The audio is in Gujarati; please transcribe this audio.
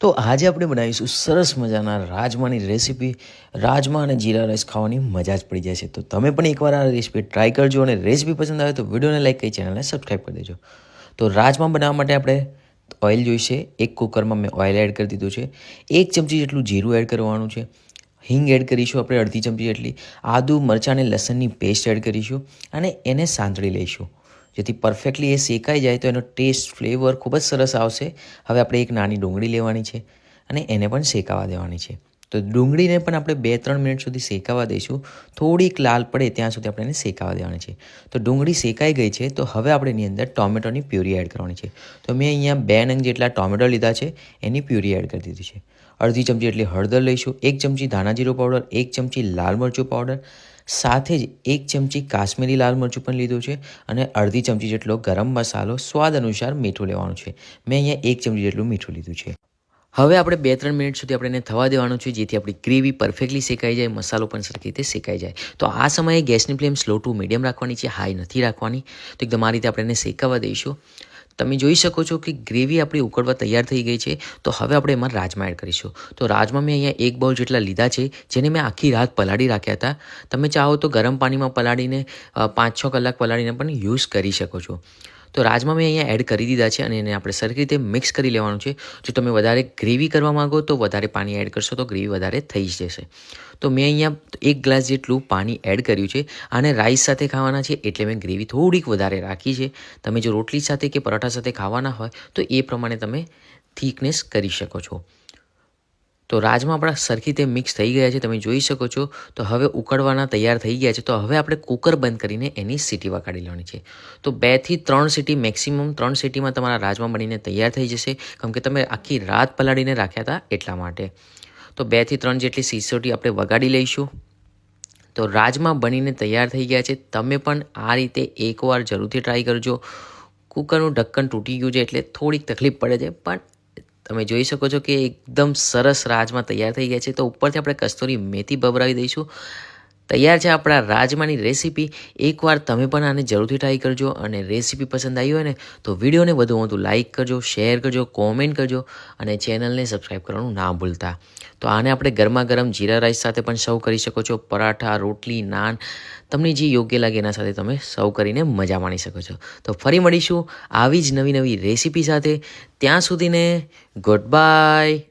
તો આજે આપણે બનાવીશું સરસ મજાના રાજમાની રેસીપી. રાજમા અને જીરા રાઈસ ખાવાની મજા જ પડી જશે. તો તમે પણ એકવાર આ રેસીપી ટ્રાય કરજો અને રેસીપી પસંદ આવે તો વિડીયોને લાઈક કરી ચેનલને સબસ્ક્રાઈબ કરી દેજો. તો રાજમા બનાવવા માટે આપણે ઓઇલ જોઈશે. એક કુકરમાં મેં ઓઇલ એડ કરી દીધું છે. 1 ચમચી જેટલું જીરું એડ કરવાનું છે. હિંગ એડ કરીશું આપણે અડધી ચમચી જેટલી. આદુ મરચાં અને લસણની પેસ્ટ એડ કરીશું અને એને સાંતળી લઈશું જેથી પરફેક્ટલી એ શેકાઈ જાય તો એનો ટેસ્ટ ફ્લેવર ખૂબ જ સરસ આવશે. હવે આપણે એક નાની ડુંગળી લેવાની છે અને એને પણ શેકાવા દેવાની છે. તો ડુંગળીને પણ આપણે 2-3 મિનિટ સુધી શેકાવા દઈશું. થોડીક લાલ પડે ત્યાં સુધી આપણે એને શેકાવા દેવાની છે. તો ડુંગળી શેકાઈ ગઈ છે તો હવે આપણે એની અંદર ટોમેટોની પ્યુરી એડ કરવાની છે. તો મેં અહીંયા 2 નંગ જેટલા ટોમેટો લીધા છે, એની પ્યુરી એડ કરી દીધી છે. અડધી ચમચી એટલી હળદર લઈશું, 1 ચમચી ધાણા જીરું પાવડર, 1 ચમચી લાલ મરચું પાવડર, સાથે જ 1 ચમચી કાશ્મીરી લાલ મરચું પણ લીધું છે અને અડધી ચમચી જેટલો ગરમ મસાલો, સ્વાદ અનુસાર મીઠું લેવાનું છે. મેં અહીંયા 1 ચમચી જેટલું મીઠું લીધું છે. હવે આપણે 2-3 મિનિટ સુધી આપણે એને થવા દેવાનું છે જેથી આપણી ગ્રેવી પરફેક્ટલી શેકાઈ જાય, મસાલો પણ સરખી રીતે શેકાઈ જાય. તો આ સમયે ગેસની ફ્લેમ સ્લો ટુ મીડિયમ રાખવાની છે, હાઈ નથી રાખવાની. તો એકદમ આ રીતે આપણે એને શેકાવા દઈશું. તમે જોઈ શકો છો કે ગ્રેવી આપણી ઉકળવા તૈયાર થઈ ગઈ છે. તો હવે આપણે એમાં રાજમા એડ કરીશું. તો રાજમા મેં અહીંયા 1 બાઉલ જેટલા લીધા છે જેને મેં આખી રાત પલાળી રાખ્યા હતા. તમે ચાહો તો ગરમ પાણીમાં પલાળીને 5-6 કલાક પલાળીને પણ યુઝ કરી શકો છો. તો રાજમા મેં અહીંયા એડ કરી દીધા છે અને એને આપણે સરખી રીતે મિક્સ કરી લેવાનું છે. જો તમે વધારે ગ્રેવી કરવા માગો તો વધારે પાણી એડ કરશો તો ગ્રેવી વધારે થઈ જશે. તો મેં અહીંયા 1 ગ્લાસ જેટલું પાણી એડ કર્યું છે. આને રાઈસ સાથે ખાવાના છે એટલે મેં ગ્રેવી થોડીક વધારે રાખી છે. તમે જો રોટલી સાથે કે પરોઠા સાથે ખાવાના હોય તો એ પ્રમાણે તમે થિકનેસ કરી શકો છો. તો રાજમા આપણા સરખી રીતે મિક્સ થઈ ગયા છે, તમે જોઈ શકો છો. તો હવે ઉકળવાના તૈયાર થઈ ગયા છે. તો હવે આપણે કુકર બંધ કરીને એની સીટી વગાડી લેવાની છે. તો 2 થી 3 સીટી, મેક્સિમમ 3 સીટીમાં તમારા રાજમા બનીને તૈયાર થઈ જશે. કેમ કે તમે આખી રાત પલાળીને રાખ્યા હતા એટલા માટે. તો 2 થી 3 જેટલી સીટી આપણે વગાડી લઈશું. તો રાજમા બનીને તૈયાર થઈ ગયા છે. તમે પણ આ રીતે એકવાર જરૂરથી ટ્રાય કરજો. કુકરનું ઢક્કન તૂટી ગયું છે એટલે થોડીક તકલીફ પડે છે, પણ તમે જોઈ શકો છો કે એકદમ સરસ રાજમા તૈયાર થઈ ગયા છે. તો ઉપરથી આપણે કસ્તુરી મેથી ભભરાવી દઈશું. તૈયાર છે આપણા રાજમાની રેસીપી. એકવાર તમે પણ આને જરૂરથી ટ્રાય કરજો અને રેસીપી પસંદ આવી હોય ને તો વિડીયોને વધુ લાઇક કરજો, શેર કરજો, કોમેન્ટ કરજો અને ચેનલને સબસ્ક્રાઈબ કરવાનું ના ભૂલતા. તો આને આપણે ગરમા ગરમ જીરા રાઈસ સાથે પણ સર્વ કરી શકો છો. પરાઠા, રોટલી, નાન, તમને જે યોગ્ય લાગે એના સાથે તમે સર્વ કરીને મજા માણી શકો છો. તો ફરી મળીશું આવી જ નવી રેસીપી સાથે. ત્યાં સુધીને ગુડ બાય.